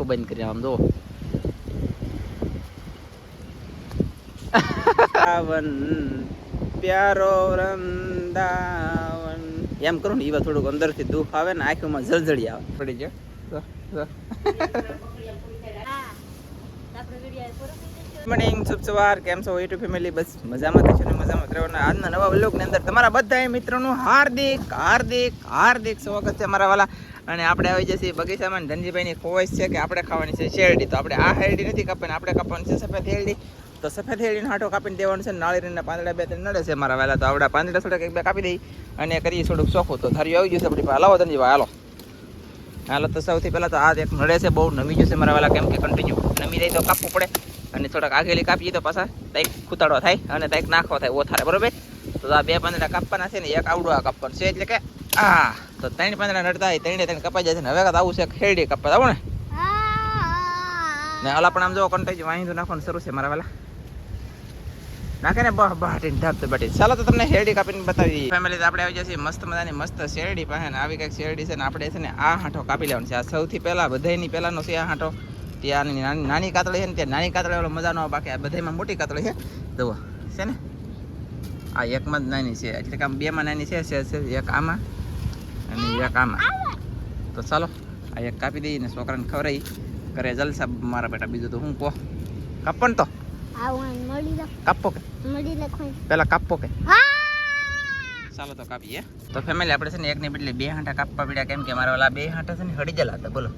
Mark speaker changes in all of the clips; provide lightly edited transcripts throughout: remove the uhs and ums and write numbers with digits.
Speaker 1: આંખો બંધ કરી આમ જો વૃંદાવન પ્યારો વૃંદાવન એમ કરું ને એવા થોડુંક અંદરથી દુઃખ આવે ને આંખોમાં જળજળી આવે પડી જાય મોર્નિંગ શુભ સવાર કેમ છો યુટ્યુબ ફેમિલી બસ મજામાં છો ને મજામાં રહેવાના આજના નવા વ્લોગની અંદર તમારા બધા મિત્રોનું હાર્દિક હાર્દિક હાર્દિક સ્વાગત છે મારા વાલા અને આપણે આવી જશે બગીચામાં ધનજીભાઈની ખોવાઈશ છે કે આપણે ખાવાની છે શેરડી તો આપણે આ શેરડી નથી કાપવાની આપણે કાપવાની છે સફેદ શેરડી તો સફેદ શેરડીનો હાંઠો કાપીને દેવાનું છે નાળીના પાંદડા બે ત્રણ નડે છે મારા વાલા તો આપણે પાંદડા થોડાક એક બે કાપી દઈ અને કરીએ થોડુંક ચોખ્ખું તો થારી આવી જશે આપણી પાસે હલાવો ધનજીભાઈ હાલો હાલો તો સૌથી પહેલાં તો આ એક નડે છે બહુ નમી જશે મારા વાલા કેમ કે કન્ટિન્યુ નમી જાય તો કાપવું પડે અને થોડાક આગેલી કાપીએ તો પાછા તાઈક ખૂતાડો થાય અને તાઈક નાખવો થાય ઓથારે બરોબર તો આ બે પાંદડા કાપવાના છે ને એક આવડું આ કાપવાનું છે એટલે કે આ તો ત્રણ પાંદડા નડતા હોય ત્રણ કપાઈ જાય છે ને હવે આવું છે ખેરડી કાપવા આવું ને હાલ પણ આમ જો કંટાઈ વાંધો નાખવાનું શરૂ છે મારા વાલા નાખે ને બાટીને ઢાપતો બાટી ચાલો તો તમને શેરડી કાપીને બતાવી ફેમિલી તો આપણે આવી જશે મસ્ત મજાની મસ્ત શેરડી પાસે ને આવી કંઈક શેરડી છે ને આપણે છે ને આ હાંઠો કાપી લેવાનો છે આ સૌથી પહેલા બધાની પહેલાનો છે આ હાંઠો ત્યાં નાની કાતળી છે ને ત્યાં નાની કાતળી વાળો મજાનો બાકી આ બધામાં મોટી કાતળી છે જુઓ છે ને આ એકમાં જ નાની છે એટલે કે આમ બેમાં નાની છે એક આમાં અને એક આમાં તો ચાલો આ એક કાપી દઈએ ને છોકરાને ખવડાવી કરે જલસા મારા બેટા બીજું તો હું કહો કાપણ તો કાપો કે પેલા કાપો કે ચાલો તો કાપીએ તો ફેમિલી આપણે છે ને એકની બદલે બે હાંઠા કાપવા પડ્યા કેમ કે મારા ઓલા બે હાંઠા છે ને હળી જલા હતા બોલો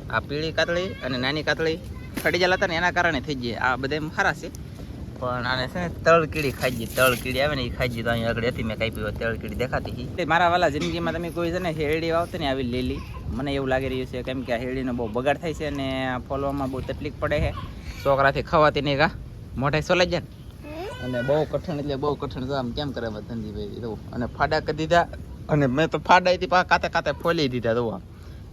Speaker 1: આ પીળી કાતળી અને નાની કાતળી હળી જલા હતા ને એના કારણે થઈ જાય આ બધા સારા છે પણ આને છે ને તળ કીડી ખાઈ ગઈ તળ કીડી આવે ને એ ખાઈ ગઈ તો અહીંયા આગળ હતી મેં કાપી હોય તળ કીડી દેખાતી મારા વાલા જિંદગીમાં તમે કોઈ છે ને શેરડી વાવતો ને આવી લીલી મને એવું લાગી રહ્યું છે કેમ કે આ શેરડીનો બહુ બગાડ થાય છે અને ફોલવામાં બહુ તકલીફ પડે છે છોકરાથી ખવાતી નહીં કા મોઢાઈ સોલાઈ જાય અને બહુ કઠણ એટલે બહુ કઠણ તો આમ કેમ કરે ધનજીભાઈ તો અને ફાડા કરી દીધા અને મેં તો ફાડાથી કાતે કાતે ફોલી દીધા તો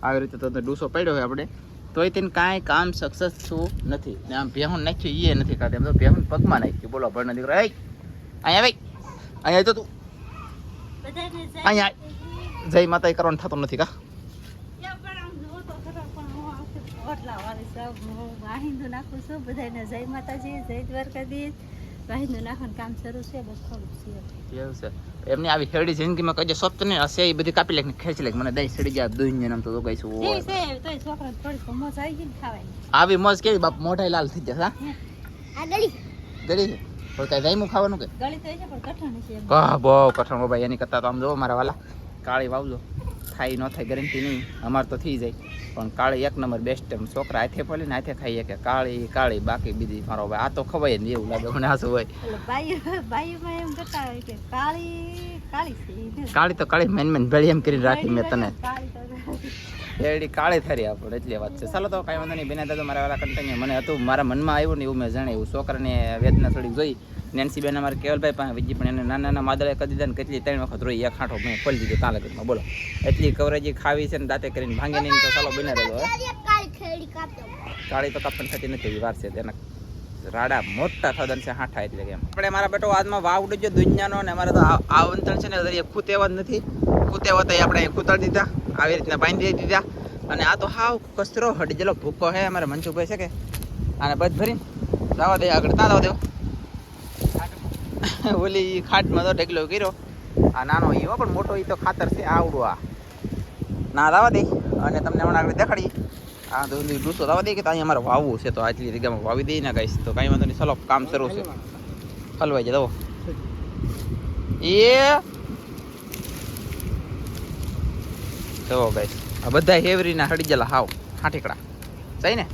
Speaker 1: આવી રીતે તો ડૂસો પડ્યો હોય આપણે તોય તેને કાંઈ કામ સક્સેસ થયું નથી ને આમ ભેહું નાખ્યું એ નથી ખાતે એમ તો ભેહું પગમાં નાખ્યું બોલો ભણનો દીકરો અહીંયા ભાઈ અહીંયા તો તું અહીંયા જય માતા કરવાનું થતું નથી કા
Speaker 2: વાહિંદુ નાખું છું બધાને જય માતાજી જય દ્વારકાધીશ વાહિંદુ નાખવાનું કામ શરૂ છે બસ થોડુંક છે
Speaker 1: એવું છે એમની આવી શેરડી જિંદગીમાં કઈ સોપ્ત ને હશે એ બધી કાપી લે ખેંચી લે મને દહીં સડી જાય દુનિયા નામ તો કઈ છું
Speaker 2: છોકરા થોડી મોજ આવી ગઈ ખાવાની
Speaker 1: આવી મોજ કેવી બાપ મોઢાઈ લાલ થઈ જશે
Speaker 2: આ ગળી
Speaker 1: ગળી છે પણ કઈ દહીંનું ખાવાનું કે
Speaker 2: ગળી તો છે પણ કઠણ છે
Speaker 1: બહુ કઠણ ભાઈ એની કરતા તો આમ જોવો મારા વાલા કાળી વાવજો થાય ન થાય ગેરંટી નહીં અમારે તો થઈ જાય પણ કાળી એક નંબર બેસ્ટ એમ છોકરા હાથે ફોલીને હાથે ખાઈએ કે કાળી કાળી બાકી બીજી મારો ભાઈ આ તો ખવાય ને એવું લાગે મને આસું હોય
Speaker 2: બાઈમાં એમ કરતા હોય કે કાળી કાળી છે
Speaker 1: કાળી તો કાળી મેન ભેળી એમ કરીને રાખી મેં તને શેરડી કાળી થારી આપણે એટલી વાત છે ચાલો તો કાંઈ વાંધો નહીં બેના દાદા મારા વાળા કન્ટિન્યુ મને હતું મારા મનમાં આવ્યું ને એવું મેં જાણ્યું છોકરાને વેદના થોડીક જોઈ નેન્સી બેન અમારે કેવલભાઈ પાસે વિજી પણ એને નાના નાના માદળે કરી દીધા ને કેટલી 3 વખત રોઈ એક હાંઠો મેં ખોલી દીધો કાલે ઘરમાં બોલો એટલી કવરેજી ખાવી છે ને દાંતે કરીને ભાંગી નહીં તો ચાલો બને રહ્યો કાળી તો કાપણ થતી નથી એવી વાર છે તેના રાડા મોટા થદન છે હાંઠા એટલે કે એમ આપણે મારા બેટો આજમાં વાવ ઉડજો દુનિયાનો ને અમારે તો આ વંતણ છે ને ખૂતેવા જ નથી ખૂતેવા તો આપણે ખૂતાડી દીધા આવી રીતના બાંધી દીધા અને આ તો હાવ કચરો હડી જેલો ભૂકો હે અમારે મનસુખભાઈ છે કે આને બધ ભરીને દાવા દે આગળ ના દાવા દેવો ઓલી ખાટમાં તો ઢેકલો કર્યો આ નાનો એવો પણ મોટો એ તો ખાતર છે આવડું આ ના દાવા દે અને તમને હમણાં આગળ દેખાડી આ તો ડૂસો દાવા દે કે અહીંયા અમારે વાવવું છે તો આટલી જગ્યામાં વાવી દઈ ને કહીશ તો કાંઈ વાંધો નહીં ચલો કામ શરૂ છે હલવાઈ જાય દો જવો ગાઈસ આ બધા હેવરીના હડી ગયેલા હાવ હાટીકડા જાય ને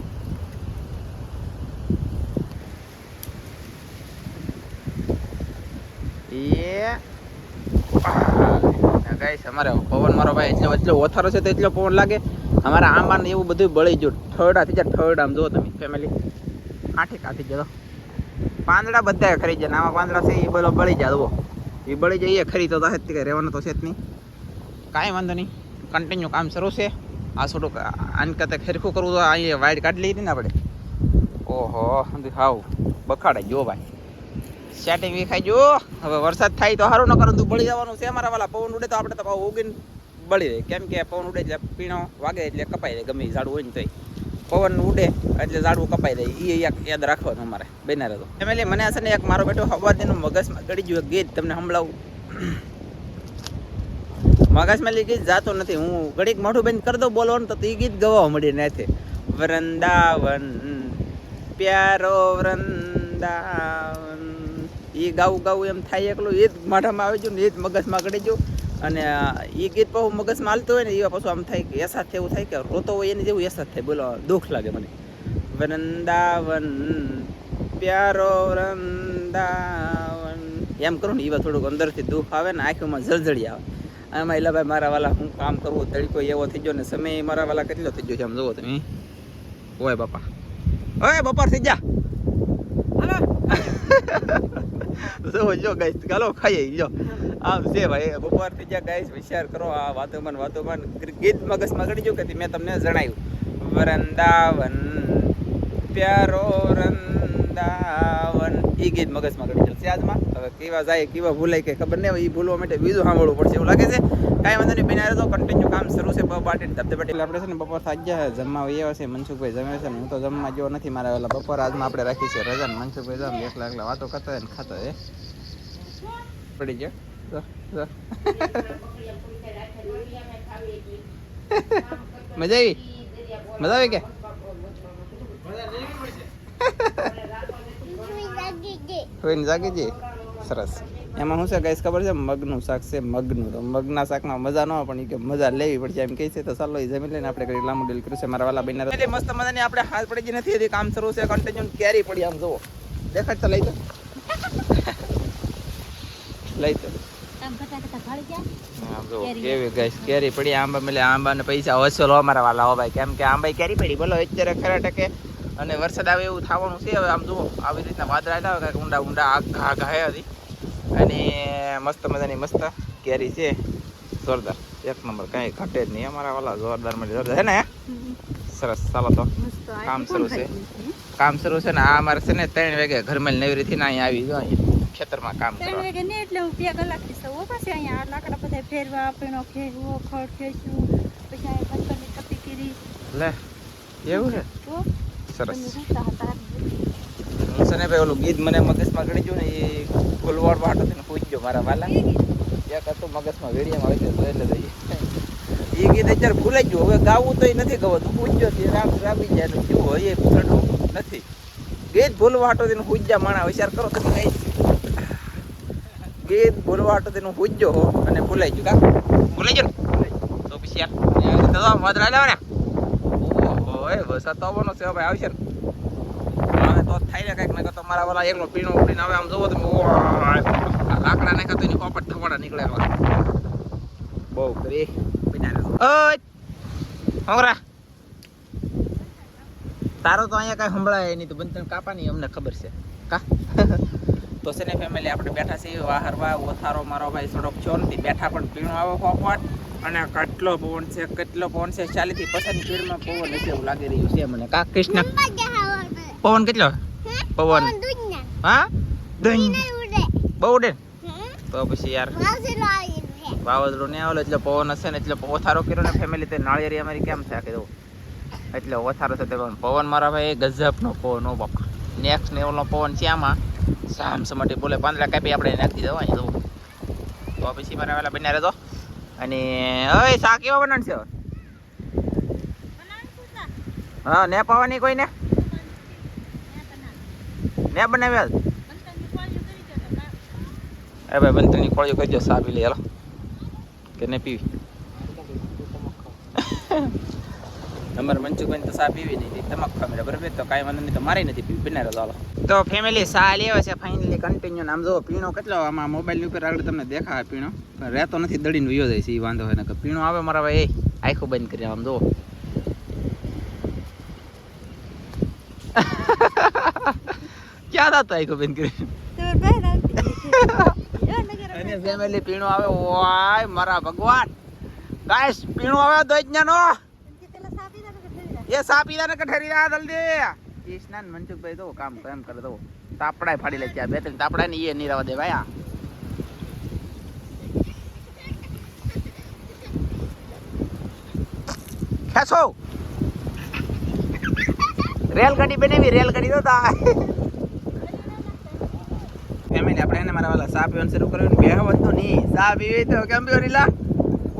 Speaker 1: ગાઈસ અમારે પવન મારો ભાઈ એટલો ઓથારો છે તો એટલો પવન લાગે અમારા આંબાને એવું બધું બળી ગયું ઠરડા થઈ જાય ઠરડા આમ જુઓ તમે ફેમિલી આઠી જતો પાંદડા બધા ખરી જાય આમાં પાંદડા છે એ બધો બળી જાય જુઓ એ બળી જાય એ ખરી તો કઈ રહેવાનું તો છે જ નહીં કાંઈ વાંધો નહીં કન્ટિન્યુ કામ શરૂ છે આ થોડુંક આને કરતાં ખેરખું કરવું તો અહીંયા વાઇડ કાઢી લીધી ને આપણે ઓહો હાવ બખાડાઈ જો ભાઈ સેટિંગ વિખાઈ જો હવે વરસાદ થાય તો સારું ન કરું તું બળી જવાનું છે અમારા વાલા પવન ઉડે તો આપણે તો ઉગીને બળી રહે કેમ કે પવન ઉડે એટલે પીણો વાગે એટલે કપાઈ જાય ગમે ઝાડું હોય ને તોય પવન ઉડે એટલે ઝાડવું કપાઈ જાય એ એક યાદ રાખવાનું અમારે બેના રહેતો ફેમિલી. મને છે ને એક મારો બેટો હવારનું મગજમાં ગળી ગયું ગીત તમને સંભળાવું. મગજમાં ગીત જાતો નથી. હું ઘડીક મોઢું બંધ કરી દઉં બોલવાનું તો એ ગીત ગવા મળી નથી. વૃંદાવન પ્યારો વૃંદાવન એ ગાવું એમ થાય એકલું એ જ માઢામાં આવી ગયું ને એ જ મગજમાં ગળી ગયું. અને એ ગીત પાછું મગજમાં હાલતું હોય ને એ પાછું આમ થાય કે એસાથ એવું થાય કે રોતો હોય એની જેવું એસાથ થાય. બોલો દુઃખ લાગે મને. વૃંદાવન પ્યારો વૃંદાવન એમ કરું ને એવા થોડુંક અંદરથી દુઃખ આવે ને આંખોમાં જળજળી આવે. આમાં એલા ભાઈ મારા વાલા હું કામ કરવું તડકો એવો થઈ ગયો ને સમય મારા વાલા કેટલો થઈ ગયો છે આમ જુઓ તમે. ઓય બાપા ઓય બપોર થઈ જા હાલો જો ગાઈસ ગાલો ખાઈએ જો આમ છે ભાઈ બપોર થઈ જા ગાઈસ. વિચાર કરો આ વાતોમાં ગીત મગજમાં ગળી ગયું કે મેં તમને જણાવ્યું. વૃંદાવન પ્યારો વૃંદાવન એ ગીત મગજમાં ગળી જશે આજમાં. હવે કેવા જાય કેવા ભૂલાય કે ખબર નહીં. એ ભૂલવા માટે બીજું સાંભળવું પડશે એવું લાગે છે. કાંઈ વાંધો નહીં બિના રહેતો કન્ટિન્યુ કામ શરૂ છે. બાટી ધબધબાટી આપણે છે ને બપોર થઈ ગયા જમવા આવ્યા છે. મનસુખભાઈ જમે છે ને હું તો જમવા જેવો નથી. મારા ઓલા બપોર આજમાં આપણે રાખી છે રજા. મનસુખભાઈ જમ એકલા વાતો કરતા ને ખાતા એ પડી ગયો. મજા આવી કે હોઈને જાગી જઈ. સરસ. એમાં શું છે ગાઈસ ખબર છે મગનું શાક છે. મગનું તો મગના શાકમાં મજા ન આવે પણ એ કે મજા લેવી પડશે એમ કહે છે. તો ચાલો એ જમી લઈને આપણે કઈ લાંબુ ડીલ કર્યું છે મારા વાલા બહેન મસ્ત મજાની આપણે હાથ પડી ગઈ નથી. કામ શરૂ છે કન્ટિન્યુ કેરી પડી આમ જુઓ દેખાડ તો લઈ તો લઈ તો કેવી ગાઈસ કેરી પડી. આંબા મેલે આંબા ને પૈસા વસૂલો અમારા વાલા હો ભાઈ. કેમ કે આંબા કેરી પડી બોલો અત્યારે ખરા ટકે અને વરસાદ આવે એવું થવાનું છે. હવે આમ જુઓ આવી રીતના વાદળા આવે કાંઈક ઊંડા ઊંડા આઘા હતી અને મસ્ત મજાની મસ્ત કેરી છે. જોરદાર એક નંબર કાંઈ ઘટે જ નહીં અમારા વાલા. જોરદાર મળી જોરદાર છે ને. સરસ ચાલો તો કામ શરૂ છે. કામ શરૂ છે ને આ અમારે છે ને 3 વાગે ઘરમાં નવરીથી ને અહીંયા આવી ગયો ખેતરમાં કામ કરવા. 3 વાગે ને એટલે હું 2 કલાકથી સૌ પછી અહીંયા આ લાકડા બધા ફેરવા પીણો ખેડવો ખડ ખેંચવું પછી અહીંયા પથ્થરની કપી કરી લે એવું છે. સરસ. હું છે ને ભાઈ ઓલું ગીત મને મગજમાં ગળી ગયું ને એ ફૂલવાડ વાટો થઈને પૂછજો મારા વાલા. એક હતું મગજમાં વેડિયામાં આવી ગયું એટલે જઈએ એ ગીત અત્યારે ભૂલાઈ ગયું. હવે ગાવું તો એ નથી ગવાતું. પૂછજો રાબી જાય એટલે કેવું હોય એ પૂછડું નથી. ગીત ભૂલવા હાટો તેને પૂછજા માણા વિચાર કરો તમે કઈ ગીત ભૂલવા હાટો તેનું પૂછજો અને ભૂલાઈ ગયું. કા ભૂલાઈ ગયું ને તો પછી યાર વાદળા લાવે ને ઓય વરસાદ તો આવવાનો છે ભાઈ આવશે ને હવે તો થાય ને કંઈક મેં તો મારા વાલા એકલો પીણો ઉડીને હવે આમ જોવો તમે લાકડા નાખ્યા તો એની પોપટ થવાડા નીકળે બહુ કરી ઓય તારો તો અહીંયા કાંઈ સંભળાય નહીં તો બંધન કાપાની અમને ખબર છે કા. તો છે ને ફેમિલી આપણે બેઠા છીએ વાહરવા ઓથારો મારો ભાઈ સડક છો નથી બેઠા પણ પીણું આવે પોપટ અને કેટલો પવન છે 40 થી 50 સ્પીડમાં પવન હશે એવું લાગી રહ્યું છે મને કા કૃષ્ણ. પવન કેટલો પવન હા બહુ ઉડે તો પછી યાર વાવાઝોડું નહીં આવેલો એટલે પવન હશે ને એટલે ઓથારો કર્યો ને ફેમિલી તે નાળિયેરી અમારી કેમ થયા કીધું એટલે ઓથારો છે તે પવન મારા ભાઈ ગજબનો પવન ઓ બાપા. નેક્સ્ટ લેવલનો પવન છે આમાં સામ સમાટી બોલે પાંદડા કાપી આપણે નાખી દેવા અહીં જવું તો પછી મારા વાલા બન્યા રહેતો. અને હવે શાક કેવા બનાવ છે હા ને પાવાની કોઈને ને બનાવ્યા એ ભાઈ બંતની કોળીઓ કરજો સા પી લે હાલો કે ને પીવી અમારે મનસુખભાઈ તો સા પીવી નહીં તમાક ખામેરા બરાબર તો કાંઈ વાંધો નહીં તો મારી નથી પીવી બિના ચાલો. તો ફેમિલી સા લેવા છે ફાઇનલી કન્ટિન્યુ આમ જો પીણો કેટલો આમાં મોબાઈલ ઉપર આગળ તમને દેખાય પીણો પણ રહેતો નથી દડીને વયો જાય છે એ વાંધો હોય ને કે પીણો આવે મારા ભાઈ આખું બંધ કરી આમ જો ક્યાં થતો આખું બંધ કરી અને ફેમિલી પીણો આવે ઓય મારા ભગવાન ગાઈસ પીણો આવે તો જ નો એ સા પીધા ને કઠરી રહ્યા જલ્દી કૃષ્ણ મનસુખભાઈ તો કામ કેમ કરે તો તાપડા ફાડી લે ત્યાં 2-3 તાપડા ને એ નહીં રહેવા દે ભાઈ. ખેંચો રેલગાડી બનાવી રેલગાડી તો તા ફેમિલી આપણે એને મારા વાલા સા પીવાનું શરૂ કર્યું બે વસ્તુ નહીં સા પીવી તો કેમ પીવો રીલા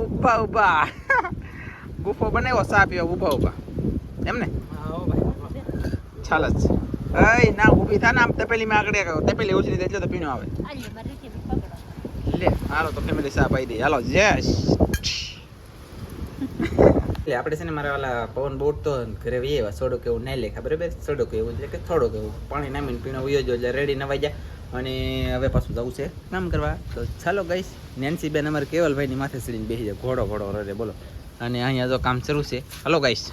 Speaker 1: ઉભા ઉભા ગુફો બનાવ્યો સા પીવો ઉભા ઉભા એમ ને ચાલ જ ના ઊભી થા ને આમ તપેલી માં આગળ તપેલી ઉછળી દે એટલે તો પીણો આવે લે હાલો તો ફેમિલી સા પાઈ દે હાલો જશ એટલે આપણે છે ને મારા વાલા પવન બોટતો ઘરે વી એવા સોડો કેવું નહીં લેખા બરાબર સોડો કેવું એટલે કે થોડો કેવું પાણી નામીને પીણો ઉયો જો એટલે રેડી નવાઈ જાય અને હવે પાછું જવું છે કામ કરવા તો ચાલો ગઈશ નેન્સી બેન અમારે કેવલભાઈની માથે ચડીને બેસી જાય ઘોડો ઘોડો રે બોલો અને અહીંયા જો કામ શરૂ છે હલો ગાઈશ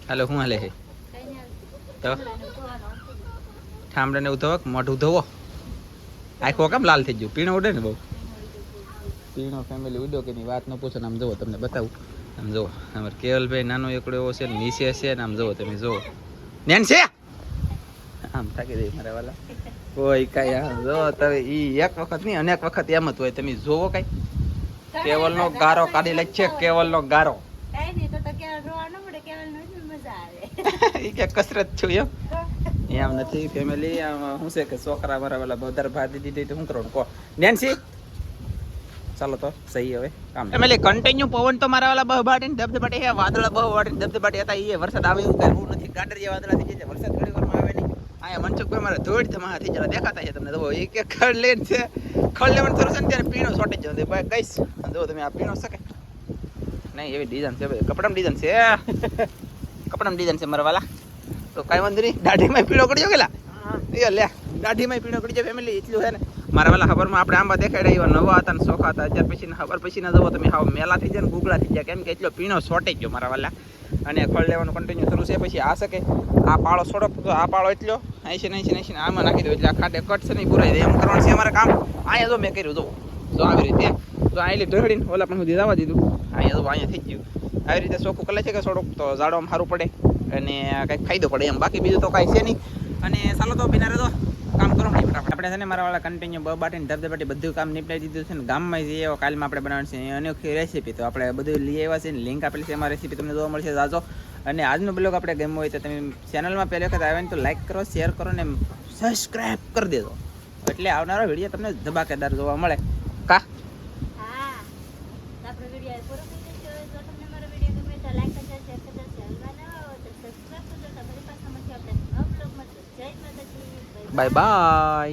Speaker 1: હાલો શું હાલે છે તો ઠામડાને એવું ધોવો મોઢું ધોવો આખો કેમ લાલ થઈ ગયું પીણો ઉડે ને બહુ પીણો ફેમિલી ઉડ્યો કે ની વાત ન પૂછો ને આમ જુઓ તમને બતાવું આમ જુઓ અમારે કેવલભાઈ નાનો એકડો એવો છે ને નીચે છે ને આમ જુઓ તમે જુઓ નેન્સી આમ થાકી દઈ મારા વાલા કોઈ કઈ જો તમે ઈ એક વખત નહીં અનેક વખત એમ જ હોય તમે જોવો કઈ કેવલ નો ગારો કાઢી લે છે કેવલ નો ગારો ઈ કે કસરત છું એમ નથી ફેમિલી આમ શું છે કે છોકરા મારા વાલા વધારે ભાત દીધી તો શું કરવાનું કહો નેન્સી ચાલો તો સહી હવે કામ ફેમિલી કન્ટિન્યુ પવન તો મારા વાલા બહબાટી ધબધબાટી હે વાદળા બહબાટી ધબધબાટી હતા એ વરસાદ આવે એવું કરવું નથી ગાડર જે વાદળા થઈ જાય વરસાદ ઘણી વારમાં આવે નહીં અહીંયા મનસુખભાઈ મારે ધોડ ધમા થઈ જરા દેખાતા છે તમને જો એ કે ખડ લેન છે ખડ લેવાનું શરૂ છે ને ત્યારે પીણો છોટી જતો ભાઈ કઈશ જો તમે આ પીણો શકે નહીં એવી ડિઝાઇન છે ભાઈ કપડામાં ડિઝાઇન છે કપડામાં ડિઝાઇન છે મારા વાલા તો કાંઈ વાંધો નહીં દાઢીમાં પીળો કરજો ગયેલા એ લે દાઢીમાં પીળો કરી જાય ફેમિલી એટલું છે ને મારા વાલા ખબરમાં આપણે આંબા દેખાડ્યા એવા નવા હતા ને સોખા હતા અત્યાર પછી ખબર પછી ના જવો તમે હાવ મેલા થઈ જાય ને ગુગળા થઈ જાય કેમ કે એટલો પીણો શોર્ટેજ ગયો મારા વાલા અને ખડ લેવાનું કન્ટિન્યુ શરૂ છે પછી આ શકે આ પાળો થોડોક તો આ પાળો એટલો 80 આમાં નાખી દો એટલે આ ખાટે કટ છે નહીં પૂરાઈ એમ કરવાનું છે અમારે કામ અહીંયા જો મેં કર્યું જો આવી રીતે તો આ એટલે ઢળીને ઓલા પણ સુધી જવા દીધું અહીંયા જો અહીંયા થઈ ગયું આવી રીતે ચોખ્ખું કરે છે કે થોડુંક તો ઝાડવામાં સારું પડે અને કંઈક ફાયદો પડે એમ બાકી બીજું તો કાંઈ છે નહીં અને ચાલો તો બિના રહેતો કામ કરો નહીં આપણે છે ને મારા વાળા કન્ટિન્યુ બબાટીને ધબધબાટી બધું કામ નિપટાવી દીધું છે ને ગામમાં જઈએ એવો કાલમાં આપણે બનાવવાનું છે અનોખી રેસીપી તો આપણે બધું લઈ આવ્યા છે ને લિંક આપેલી છે એમાં રેસીપી તમને જોવા મળશે જાજો અને આજનો બ્લોગ આપણે ગમ્યો હોય તો તમે ચેનલમાં પહેલી વખત આવે ને તો લાઈક કરો શેર કરો ને સબસ્ક્રાઈબ કરી દેજો એટલે આવનારો વિડીયો તમને ધબાકેદાર જોવા મળે કા બાય બાય